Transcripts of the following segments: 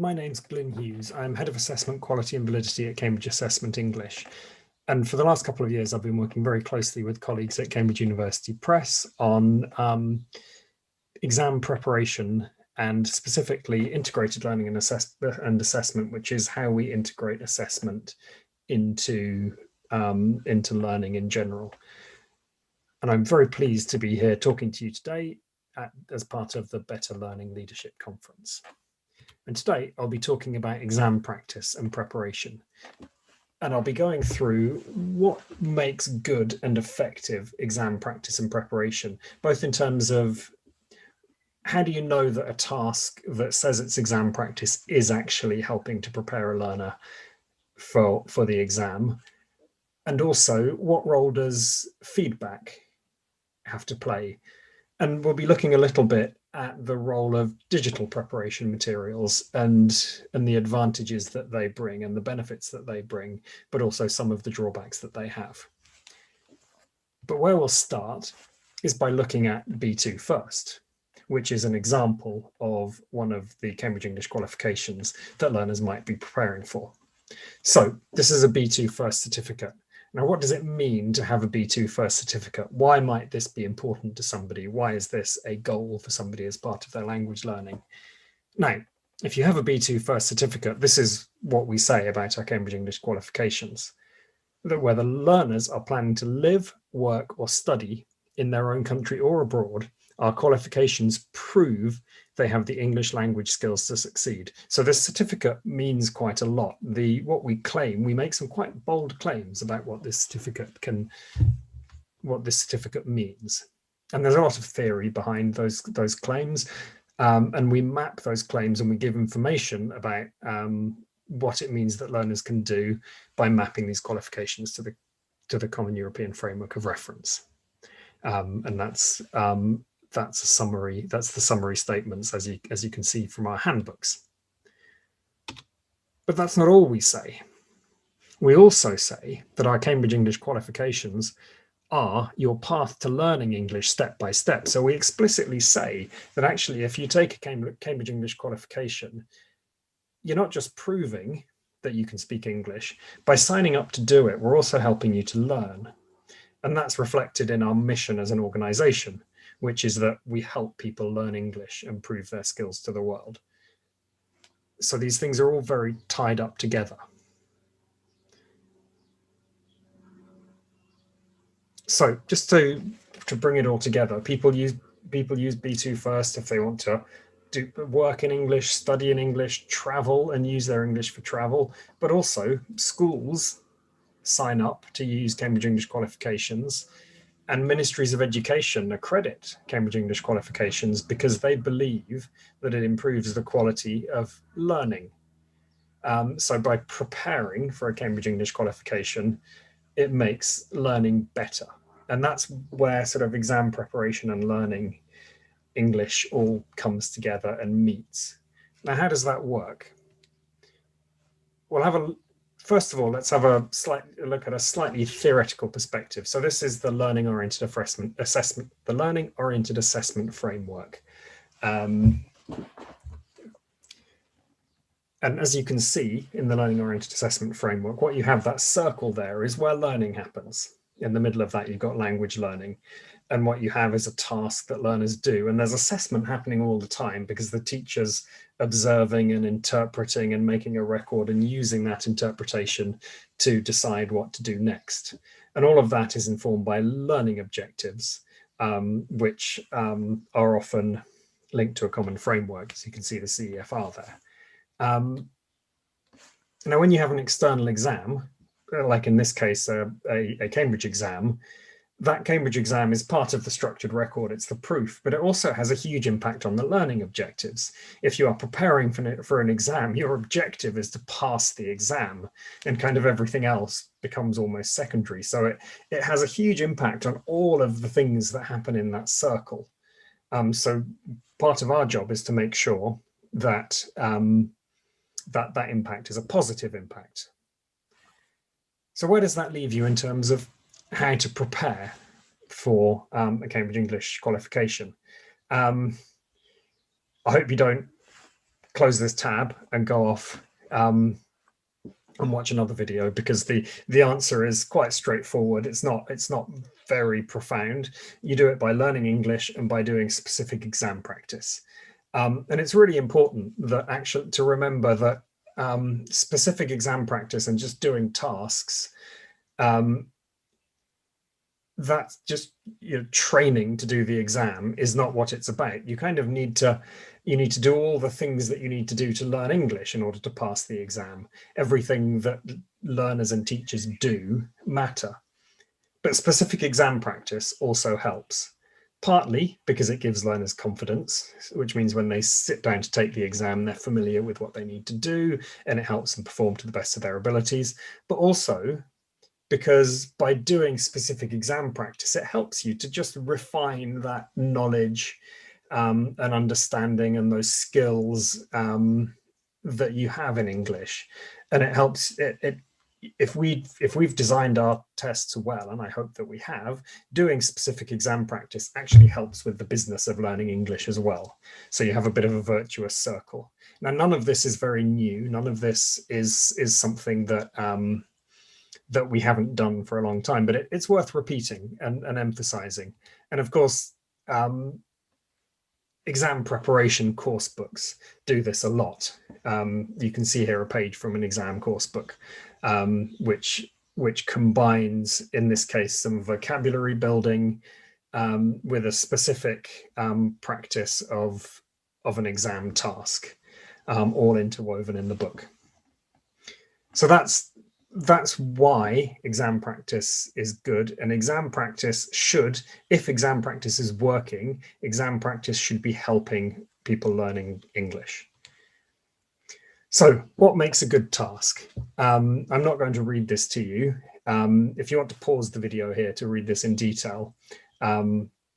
My name's Glyn Hughes. I'm Head of Assessment Quality and Validity at Cambridge Assessment English. And for the last couple of years, I've been working very closely with colleagues at Cambridge University Press on exam preparation and specifically integrated learning and assessment, which is how we integrate assessment into learning in general. And I'm very pleased to be here talking to you today as part of the Better Learning Leadership Conference. And today I'll be talking about exam practice and preparation. And I'll be going through what makes good and effective exam practice and preparation, both in terms of how do you know that a task that says it's exam practice is actually helping to prepare a learner for the exam, and also what role does feedback have to play. And we'll be looking a little bit at the role of digital preparation materials and the advantages that they bring and the benefits that they bring, but also some of the drawbacks that they have. But where we'll start is by looking at B2 first, which is an example of one of the Cambridge English qualifications that learners might be preparing for. So this is a B2 first certificate. Now, what does it mean to have a B2 first certificate? Why might this be important to somebody? Why is this a goal for somebody as part of their language learning? Now, if you have a B2 first certificate, this is what we say about our Cambridge English qualifications, that whether learners are planning to live, work, or study in their own country or abroad, our qualifications prove they have the English language skills to succeed. So this certificate means quite a lot. What we claim, we make some quite bold claims about what this certificate means. And there's a lot of theory behind those claims. And we map those claims and we give information about what it means that learners can do by mapping these qualifications to the Common European Framework of Reference. And that's a summary. That's the summary statements as you can see from our handbooks. But that's not all we say. We also say that our Cambridge English qualifications are your path to learning English step by step. So we explicitly say that actually, if you take a Cambridge English qualification, you're not just proving that you can speak English. By signing up to do it, we're also helping you to learn. And that's reflected in our mission as an organization, which is that we help people learn English and prove their skills to the world. So these things are all very tied up together. So just to bring it all together, people use B2 first if they want to do work in English, study in English, travel and use their English for travel, but also schools sign up to use Cambridge English qualifications, and ministries of education accredit Cambridge English qualifications because they believe that it improves the quality of learning. So by preparing for a Cambridge English qualification, it makes learning better. And that's where sort of exam preparation and learning English all comes together and meets. Now, how does that work? First of all, let's have a look at a slightly theoretical perspective. So this is the learning-oriented assessment, the learning-oriented assessment framework. And as you can see in the learning-oriented assessment framework, what you have, that circle there, is where learning happens. In the middle of that, you've got language learning. And what you have is a task that learners do. And there's assessment happening all the time because the teacher's observing and interpreting and making a record and using that interpretation to decide what to do next. And all of that is informed by learning objectives, which are often linked to a common framework, as you can see the CEFR there. Now, when you have an external exam, like in this case, a Cambridge exam, that Cambridge exam is part of the structured record. It's the proof, but it also has a huge impact on the learning objectives. If you are preparing for an exam, your objective is to pass the exam, and kind of everything else becomes almost secondary. So it has a huge impact on all of the things that happen in that circle. So part of our job is to make sure that that impact is a positive impact. So where does that leave you in terms of how to prepare for a Cambridge English qualification? I hope you don't close this tab and go off and watch another video, because the answer is quite straightforward. It's not very profound. You do it by learning English and by doing specific exam practice. And it's really important that actually to remember that specific exam practice and just doing tasks, that's just training to do the exam is not what it's about. You kind of need to do all the things that you need to do to learn English in order to pass the exam. Everything that learners and teachers do matter, but specific exam practice also helps, partly because it gives learners confidence, which means when they sit down to take the exam, they're familiar with what they need to do and it helps them perform to the best of their abilities, but also because by doing specific exam practice, it helps you to just refine that knowledge and understanding and those skills that you have in English. And it helps if we've designed our tests well, and I hope that we have, doing specific exam practice actually helps with the business of learning English as well. So you have a bit of a virtuous circle. Now, none of this is very new. None of this is something that that we haven't done for a long time, but it's worth repeating and emphasizing. And of course, exam preparation course books do this a lot. You can see here a page from an exam course book, which combines, in this case, some vocabulary building with a specific practice of an exam task, all interwoven in the book. So that's why exam practice is good. And exam practice should, if exam practice is working, exam practice should be helping people learning English. So what makes a good task? I'm not going to read this to you. If you want to pause the video here to read this in detail,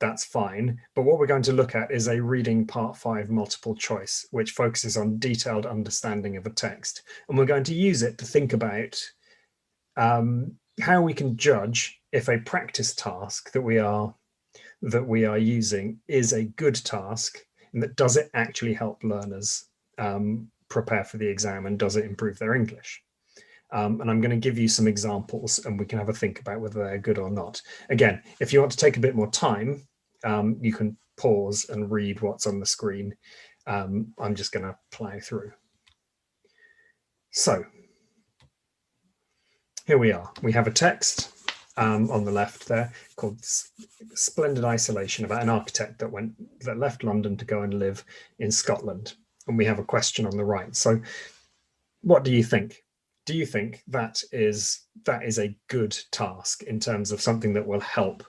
that's fine. But what we're going to look at is a reading part 5 multiple choice, which focuses on detailed understanding of a text. And we're going to use it to think about how we can judge if a practice task that we are using is a good task, and that does it actually help learners prepare for the exam, and does it improve their English? And I'm going to give you some examples and we can have a think about whether they're good or not. Again, if you want to take a bit more time, you can pause and read what's on the screen. I'm just going to plow through. So here we are. We have a text on the left there called Splendid Isolation, about an architect that left London to go and live in Scotland. And we have a question on the right. So what do you think? Do you think that is a good task in terms of something that will help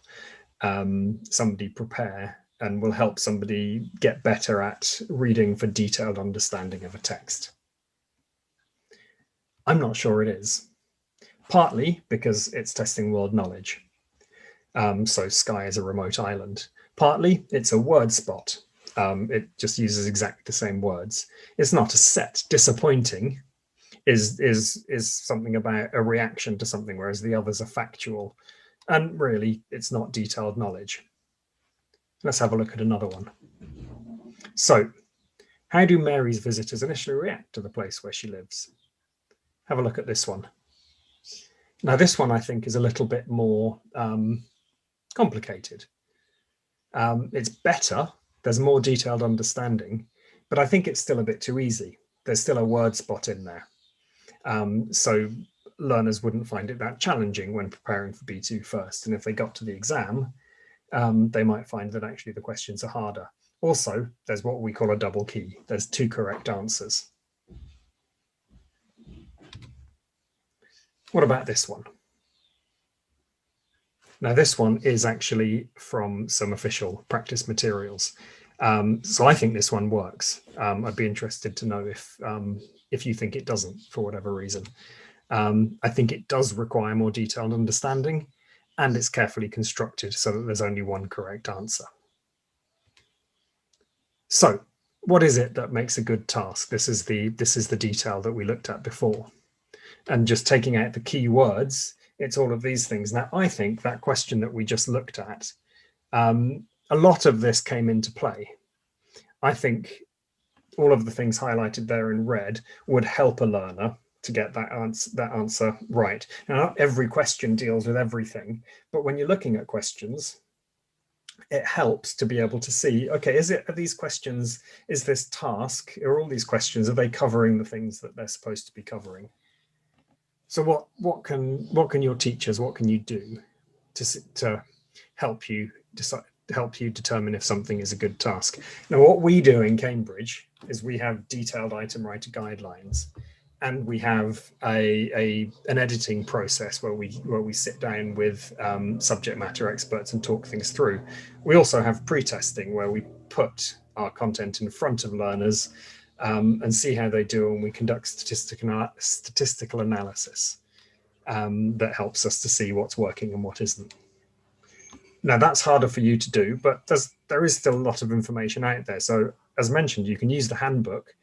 somebody prepare and will help somebody get better at reading for detailed understanding of a text? I'm not sure it is. Partly because it's testing world knowledge. So Skye is a remote island. Partly it's a word spot. It just uses exactly the same words. It's not a set. Disappointing is something about a reaction to something, whereas the others are factual. And really, it's not detailed knowledge. Let's have a look at another one. So, how do Mary's visitors initially react to the place where she lives? Have a look at this one. Now, this one I think is a little bit more complicated. It's better. There's more detailed understanding, but I think it's still a bit too easy. There's still a word spot in there. So learners wouldn't find it that challenging when preparing for B2 first. And if they got to the exam, they might find that actually the questions are harder. Also, there's what we call a double key. There's 2 correct answers. What about this one? Now, this one is actually from some official practice materials. So I think this one works. I'd be interested to know if you think it doesn't, for whatever reason. I think it does require more detailed understanding, and it's carefully constructed so that there's only one correct answer. So what is it that makes a good task? This is the detail that we looked at before. And just taking out the key words, it's all of these things. Now, I think that question that we just looked at, a lot of this came into play. I think all of the things highlighted there in red would help a learner to get that answer right. Now, not every question deals with everything, but when you're looking at questions, it helps to be able to see, okay, are these questions, is this task, are all these questions, are they covering the things that they're supposed to be covering? So what can your teachers, what can you do to help you decide, help you determine if something is a good task? Now, what we do in Cambridge is we have detailed item writer guidelines, and we have an editing process where we sit down with subject matter experts and talk things through. We also have pre-testing where we put our content in front of learners and see how they do, and we conduct statistical analysis that helps us to see what's working and what isn't. Now, that's harder for you to do, but there is still a lot of information out there. So as mentioned, you can use the handbook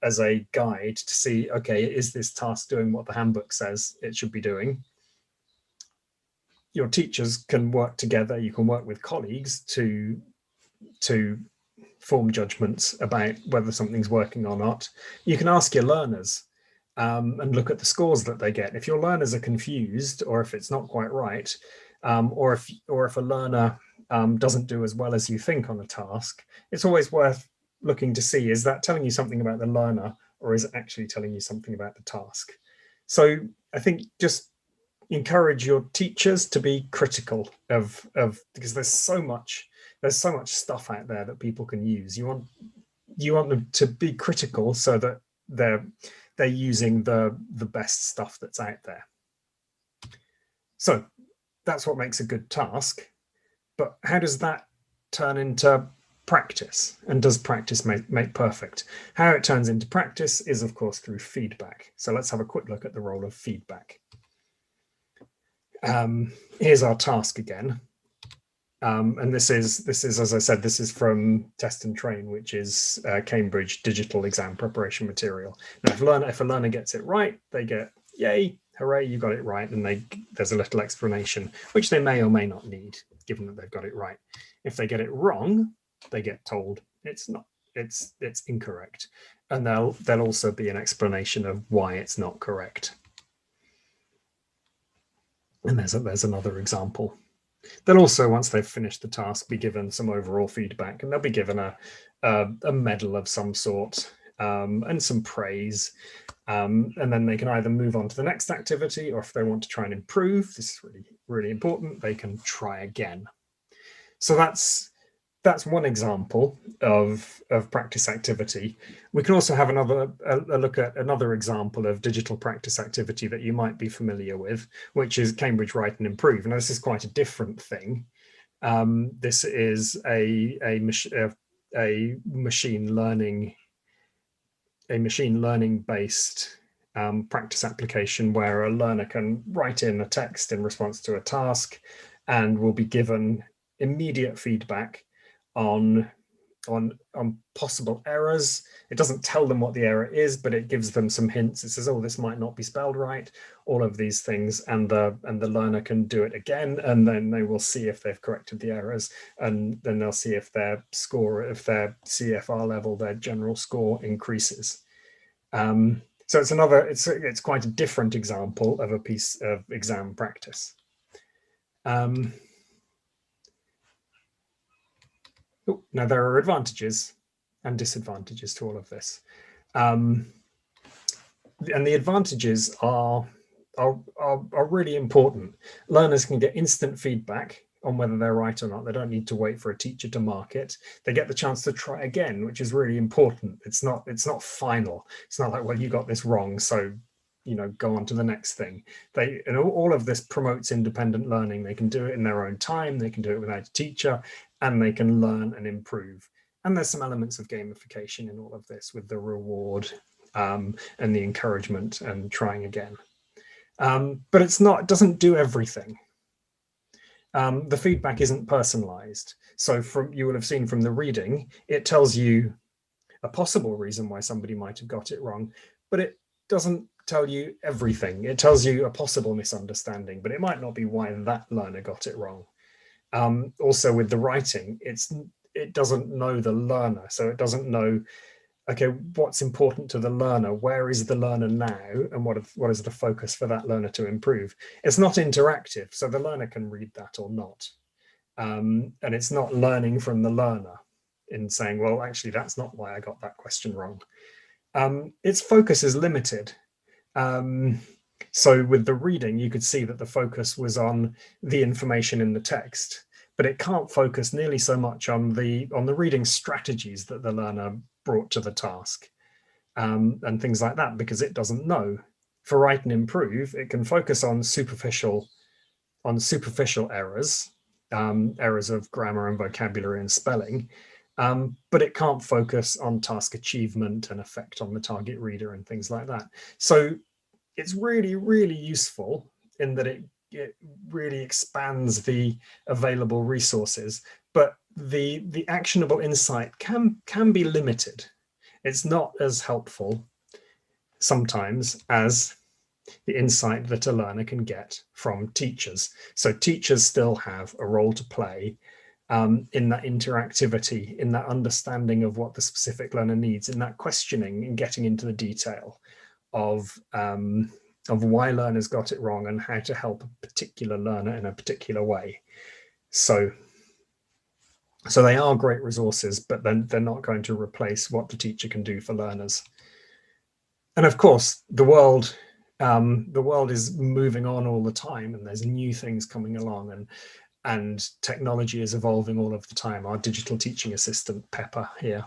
as a guide to see, okay, is this task doing what the handbook says it should be doing? Your teachers can work together. You can work with colleagues to form judgments about whether something's working or not. You can ask your learners and look at the scores that they get. If your learners are confused, or if it's not quite right, or if a learner doesn't do as well as you think on a task, it's always worth looking to see, is that telling you something about the learner, or is it actually telling you something about the task? So I think just encourage your teachers to be critical of because there's so much stuff out there that people can use. You want them to be critical so that they're using the best stuff that's out there. So that's what makes a good task. But how does that turn into practice? And does practice make perfect? How it turns into practice is, of course, through feedback. So let's have a quick look at the role of feedback. Here's our task again. And this is, as I said, this is from Test and Train, which is Cambridge digital exam preparation material. Now, if a learner gets it right, they get, yay, hooray, you got it right. And there's a little explanation, which they may or may not need, given that they've got it right. If they get it wrong, they get told it's incorrect. And there'll also be an explanation of why it's not correct. And there's another example. They'll also, once they've finished the task, be given some overall feedback, and they'll be given a medal of some sort and some praise. And then they can either move on to the next activity, or if they want to try and improve, this is really, really important, they can try again. So that's one example of practice activity. We can also have a look at another example of digital practice activity that you might be familiar with, which is Cambridge Write and Improve. Now, this is quite a different thing. This is a machine learning based practice application where a learner can write in a text in response to a task and will be given immediate feedback on possible errors. It doesn't tell them what the error is, but it gives them some hints. It says, oh, this might not be spelled right, all of these things, and the learner can do it again, and then they will see if they've corrected the errors, and then they'll see if their score, if their CFR level, their general score increases. So it's quite a different example of a piece of exam practice. Now, there are advantages and disadvantages to all of this. And the advantages are really important. Learners can get instant feedback on whether they're right or not. They don't need to wait for a teacher to mark it. They get the chance to try again, which is really important. It's not final. It's not like, well, you got this wrong, so go on to the next thing. And all of this promotes independent learning. They can do it in their own time. They can do it without a teacher, and they can learn and improve. And there's some elements of gamification in all of this, with the reward and the encouragement and trying again. But it doesn't do everything. The feedback isn't personalized. So you will have seen from the reading, it tells you a possible reason why somebody might have got it wrong, but it doesn't tell you everything. It tells you a possible misunderstanding, but it might not be why that learner got it wrong. Also with the writing, it doesn't know the learner, so it doesn't know okay, what's important to the learner? Where is the learner now? And what is the focus for that learner to improve? It's not interactive, so the learner can read that or not. And it's not learning from the learner in saying, well, actually, that's not why I got that question wrong. Its focus is limited. So with the reading, you could see that the focus was on the information in the text, but it can't focus nearly so much on the reading strategies that the learner brought to the task, and things like that, because it doesn't know. For Write and Improve, it can focus on superficial errors, errors of grammar and vocabulary and spelling, but it can't focus on task achievement and effect on the target reader and things like that. So it's really, really useful in that it really expands the available resources, but the actionable insight can be limited. It's not as helpful sometimes as the insight that a learner can get from teachers. So teachers still have a role to play in that interactivity, in that understanding of what the specific learner needs, in that questioning and getting into the detail of why learners got it wrong and how to help a particular learner in a particular way. So they are great resources, but then they're not going to replace what the teacher can do for learners. And of course, the world is moving on all the time, and there's new things coming along, and technology is evolving all of the time. Our digital teaching assistant, Pepper, here,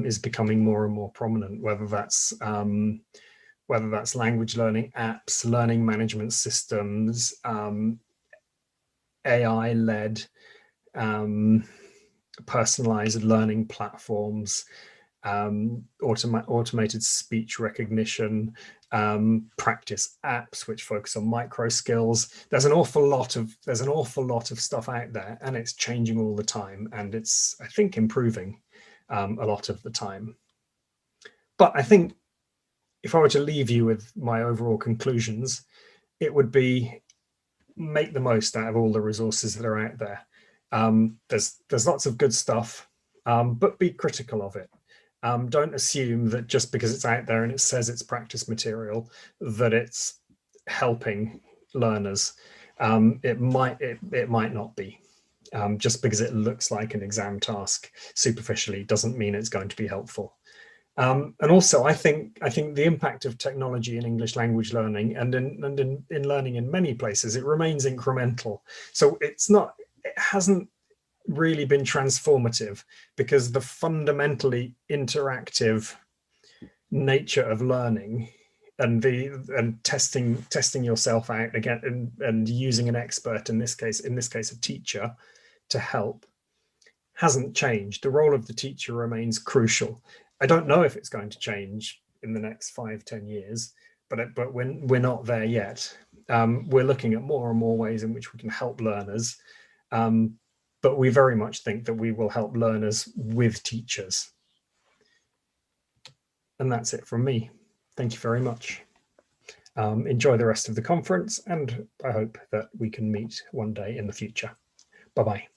is becoming more and more prominent, whether that's language learning apps, learning management systems, AI-led personalized learning platforms, automated speech recognition, practice apps which focus on micro skills. There's an awful lot of stuff out there, and it's changing all the time, and it's, I think, improving a lot of the time. But I think if I were to leave you with my overall conclusions, it would be make the most out of all the resources that are out there. There's lots of good stuff, but be critical of it. Don't assume that just because it's out there and it says it's practice material, that it's helping learners. It might not be. Just because it looks like an exam task superficially doesn't mean it's going to be helpful. And also, I think the impact of technology in English language learning and in learning in many places, it remains incremental. So it hasn't really been transformative, because the fundamentally interactive nature of learning and testing yourself out again and using an expert, in this case a teacher, to help, hasn't changed. The role of the teacher remains crucial. I don't know if it's going to change in the next 5-10 years, but we're not there yet. We're looking at more and more ways in which we can help learners, but we very much think that we will help learners with teachers. And that's it from me. Thank you very much. Enjoy the rest of the conference, and I hope that we can meet one day in the future. Bye-bye.